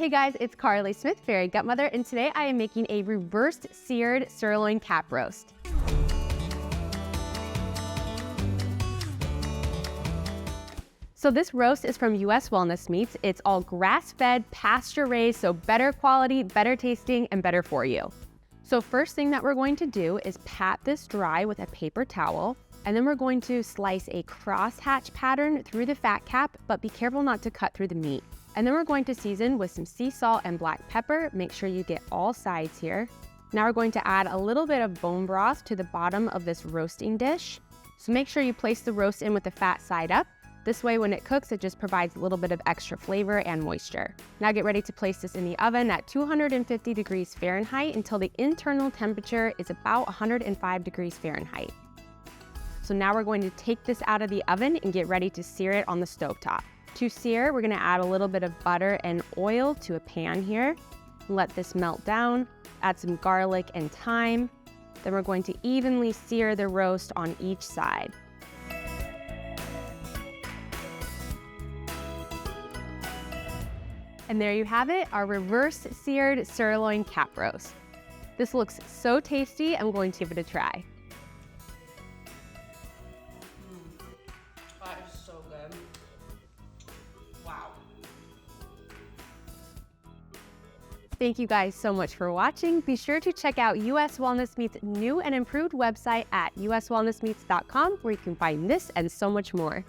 Hey guys, it's Carley Smith, Fairy Gutmother, and today I am making a reversed seared sirloin cap roast. So this roast is from USWM Meats. It's all grass-fed, pasture-raised, so better quality, better tasting, and better for you. So first thing that we're going to do is pat this dry with a paper towel, and then we're going to slice a crosshatch pattern through the fat cap, but be careful not to cut through the meat. And then we're going to season with some sea salt and black pepper. Make sure you get all sides here. Now we're going to add a little bit of bone broth to the bottom of this roasting dish. So make sure you place the roast in with the fat side up. This way when it cooks, it just provides a little bit of extra flavor and moisture. Now get ready to place this in the oven at 250 degrees Fahrenheit until the internal temperature is about 105 degrees Fahrenheit. So now we're going to take this out of the oven and get ready to sear it on the stovetop. To sear, we're gonna add a little bit of butter and oil to a pan here. Let this melt down, add some garlic and thyme. Then we're going to evenly sear the roast on each side. And there you have it, our reverse seared sirloin cap roast. This looks so tasty, I'm going to give it a try. That is so good. Wow. Thank you guys so much for watching. Be sure to check out USWM Meats' new and improved website at uswellnessmeats.com, where you can find this and so much more.